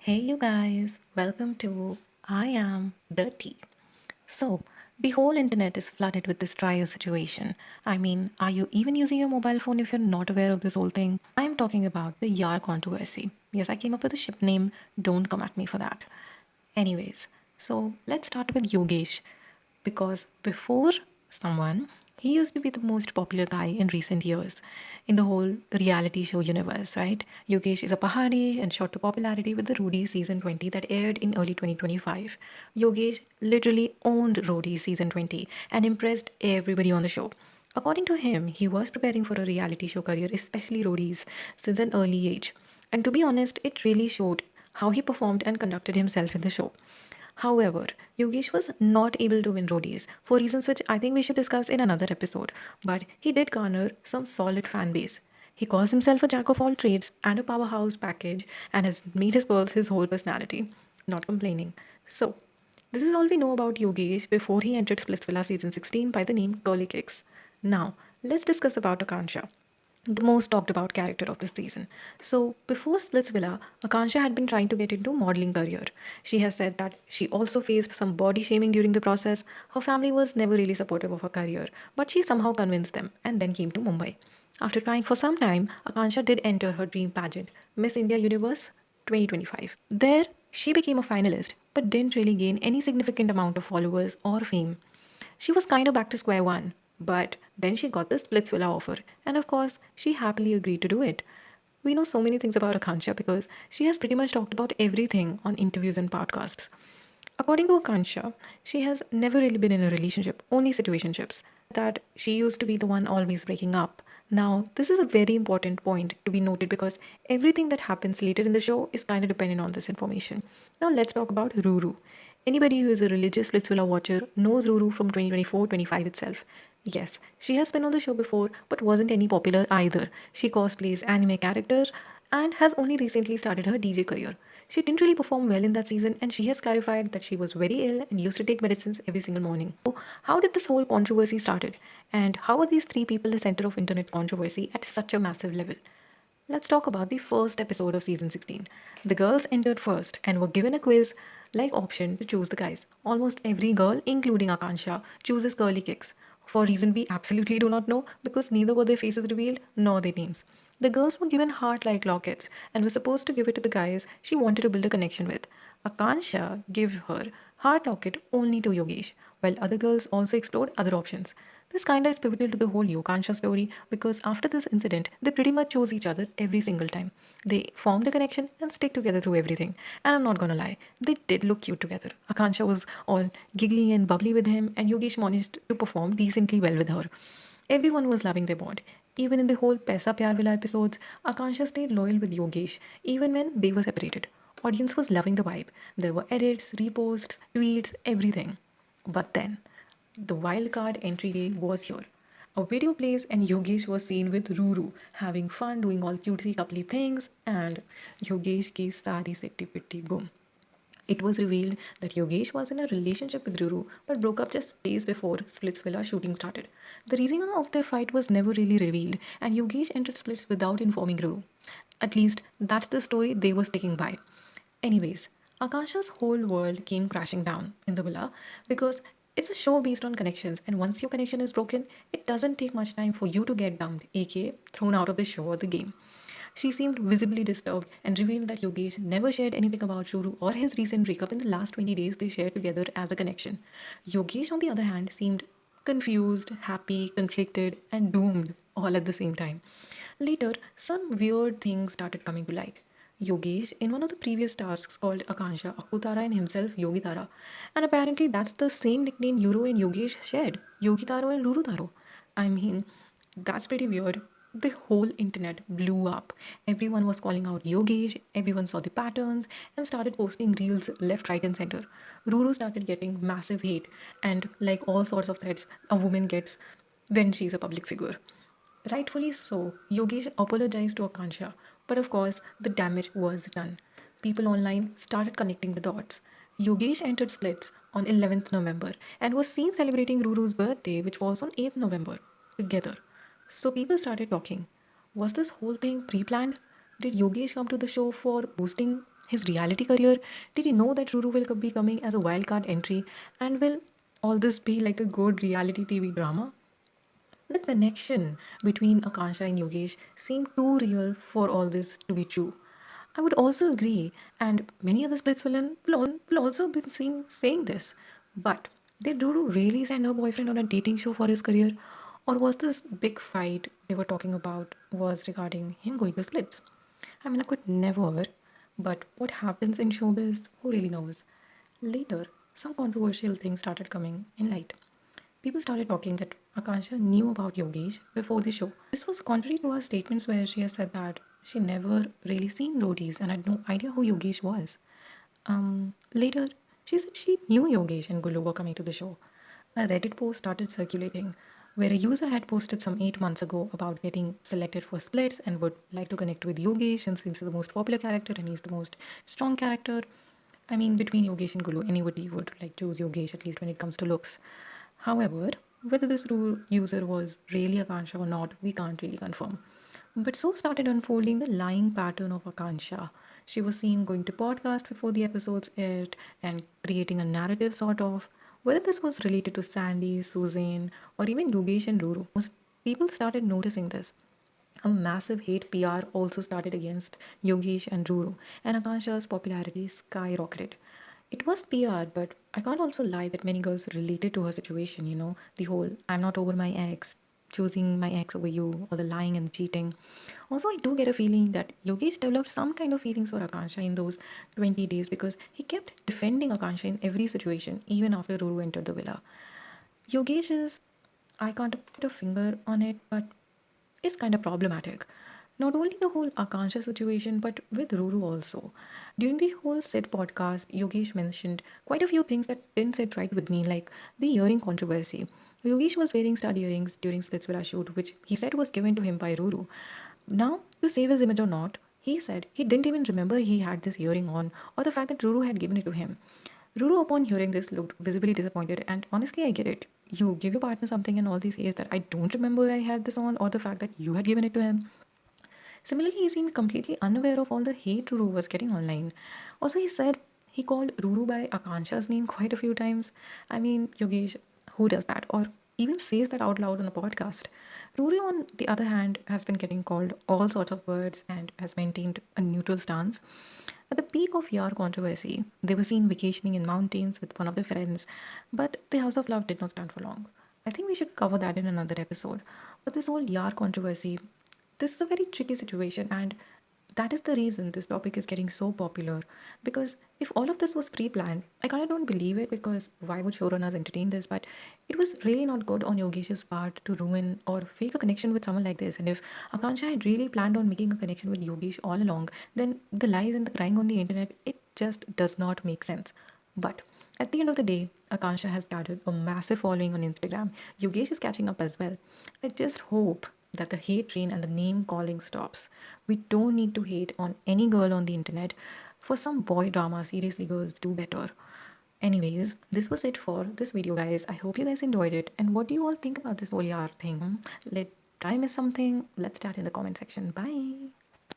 Hey, you guys, welcome to I Am Dirty. So, the whole internet is flooded with this trial situation. I mean, are you even using your mobile phone if you're not aware of this whole thing? I'm talking about the YAR controversy. Yes, I came up with a ship name, don't come at me for that. Anyways, so let's start with Yogesh because before someone, he used to be the most popular guy in recent years in the whole reality show universe, right? Yogesh is a Pahari and shot to popularity with the Rudy season 20 that aired in early 2025. Yogesh literally owned Rudy season 20 and impressed everybody on the show. According to him, he was preparing for a reality show career, especially Rudy's, since an early age. And to be honest, it really showed how he performed and conducted himself in the show. However, Yogesh was not able to win roadies for reasons which I think we should discuss in another episode, but he did garner some solid fan base. He calls himself a jack of all trades and a powerhouse package and has made his girls his whole personality. Not complaining. So, this is all we know about Yogesh before he entered Splitsvilla season 16 by the name Curly Kicks. Now, let's discuss about Akanksha, the most talked about character of this season. So before Splitsvilla, Akansha had been trying to get into modeling career. She has said that she also faced some body shaming during the process. Her family was never really supportive of her career, but she somehow convinced them and then came to Mumbai. After trying for some time, Akansha did enter her dream pageant, Miss India Universe 2025. There, she became a finalist, but didn't really gain any significant amount of followers or fame. She was kind of back to square one, but then she got the Splitsvilla offer, and of course, she happily agreed to do it. We know so many things about Akansha because she has pretty much talked about everything on interviews and podcasts. According to Akansha, she has never really been in a relationship, only situationships. That she used to be the one always breaking up. Now, this is a very important point to be noted because everything that happens later in the show is kind of dependent on this information. Now, let's talk about Ruru. Anybody who is a religious Splitsvilla watcher knows Ruru from 2024-25 itself. Yes, she has been on the show before, but wasn't any popular either. She cosplays anime characters and has only recently started her DJ career. She didn't really perform well in that season, and she has clarified that she was very ill and used to take medicines every single morning. So, how did this whole controversy started? And how are these three people the center of internet controversy at such a massive level? Let's talk about the first episode of season 16. The girls entered first and were given a quiz like option to choose the guys. Almost every girl, including Akansha, chooses curly kicks for a reason we absolutely do not know because neither were their faces revealed nor their names. The girls were given heart like lockets and were supposed to give it to the guys she wanted to build a connection with. Akansha gave her heart locket only to Yogesh, while other girls also explored other options. This kinda is pivotal to the whole Yokansha story because after this incident, they pretty much chose each other every single time. They formed a connection and stick together through everything. And I'm not gonna lie, they did look cute together. Akansha was all giggly and bubbly with him, and Yogesh managed to perform decently well with her. Everyone was loving their bond. Even in the whole Paisa Pyar Villa episodes, Akansha stayed loyal with Yogesh, even when they were separated. Audience was loving the vibe. There were edits, reposts, tweets, everything. But then, the wildcard entry day was here. A video plays and Yogesh was seen with Ruru, having fun, doing all cutesy coupley things, and Yogesh ki sari setti pitti gum. It was revealed that Yogesh was in a relationship with Ruru but broke up just days before Splitsvilla shooting started. The reason of their fight was never really revealed, and Yogesh entered Splits without informing Ruru. At least, that's the story they were sticking by. Anyways, Akasha's whole world came crashing down in the villa because it's a show based on connections, and once your connection is broken, it doesn't take much time for you to get dumped, aka thrown out of the show or the game. She seemed visibly disturbed and revealed that Yogesh never shared anything about Shuru or his recent breakup in the last 20 days they shared together as a connection. Yogesh, on the other hand, seemed confused, happy, conflicted, and doomed all at the same time. Later, some weird things started coming to light. Yogesh, in one of the previous tasks, called Akansha Akutara and himself Yogitara, and apparently that's the same nickname Yuru and Yogesh shared, Yogitaro and Rurutaro. I mean, that's pretty weird. The whole internet blew up. Everyone was calling out Yogesh, everyone saw the patterns and started posting reels left, right, and center. Ruru started getting massive hate, and like all sorts of threats a woman gets when she's a public figure. Rightfully so, Yogesh apologized to Akansha, but of course, the damage was done. People online started connecting the dots. Yogesh entered Splits on 11th November and was seen celebrating Ruru's birthday, which was on 8th November, together. So people started talking. Was this whole thing pre planned? Did Yogesh come to the show for boosting his reality career? Did he know that Ruru will be coming as a wildcard entry? And will all this be like a good reality TV drama? The connection between Akansha and Yogesh seemed too real for all this to be true. I would also agree, and many other Splitsvilla will also been saying this. But did Ruru really send her boyfriend on a dating show for his career? Or was this big fight they were talking about was regarding him going to Splits? I mean, I could never, but what happens in showbiz, who really knows? Later, some controversial things started coming in light. People started talking that Akansha knew about Yogesh before the show. This was contrary to her statements where she has said that she never really seen roadies and had no idea who Yogesh was. Later, she said she knew Yogesh and Gulu were coming to the show. A Reddit post started circulating where a user had posted some 8 months ago about getting selected for splits and would like to connect with Yogesh since he's the most popular character and he's the most strong character. I mean, between Yogesh and Gulu, anybody would like choose Yogesh at least when it comes to looks. However, whether this user was really Akansha or not, we can't really confirm. But so started unfolding the lying pattern of Akansha. She was seen going to podcast before the episodes aired and creating a narrative sort of. Whether this was related to Sandy, Suzanne, or even Yogesh and Ruru, most people started noticing this. A massive hate PR also started against Yogesh and Ruru, and Akansha's popularity skyrocketed. It was PR, but I can't also lie that many girls related to her situation, the whole I'm not over my ex, choosing my ex over you, or the lying and cheating. Also, I do get a feeling that Yogesh developed some kind of feelings for Akansha in those 20 days because he kept defending Akansha in every situation, even after Ruru entered the villa. Yogesh is, I can't put a finger on it, but is kind of problematic. Not only the whole Akansha situation, but with Ruru also. During the whole Sid podcast, Yogesh mentioned quite a few things that didn't sit right with me, like the earring controversy. Yogesh was wearing stud earrings during Splitsvilla shoot, which he said was given to him by Ruru. Now, to save his image or not, he said he didn't even remember he had this earring on or the fact that Ruru had given it to him. Ruru, upon hearing this, looked visibly disappointed, and honestly, I get it. You give your partner something, and all they say is that I don't remember I had this on, or the fact that you had given it to him. Similarly, he seemed completely unaware of all the hate Ruru was getting online. Also, he said he called Ruru by Akansha's name quite a few times. I mean, Yogesh, who does that? Or even says that out loud on a podcast. Ruru, on the other hand, has been getting called all sorts of words and has maintained a neutral stance. At the peak of YAR controversy, they were seen vacationing in mountains with one of their friends, but the House of Love did not stand for long. I think we should cover that in another episode. But this whole YAR controversy, this is a very tricky situation, and that is the reason this topic is getting so popular. Because if all of this was pre-planned, I kind of don't believe it, because why would showrunners entertain this? But it was really not good on Yogesh's part to ruin or fake a connection with someone like this. And if Akansha had really planned on making a connection with Yogesh all along, then the lies and the crying on the internet, it just does not make sense. But at the end of the day, Akansha has gathered a massive following on Instagram. Yogesh is catching up as well. I just hope that the hate train and the name calling stops. We don't need to hate on any girl on the internet. For some boy drama, seriously, girls do better. Anyways, this was it for this video, guys. I hope you guys enjoyed it. And what do you all think about this whole YAR thing? Let I miss something? Let's chat in the comment section. Bye.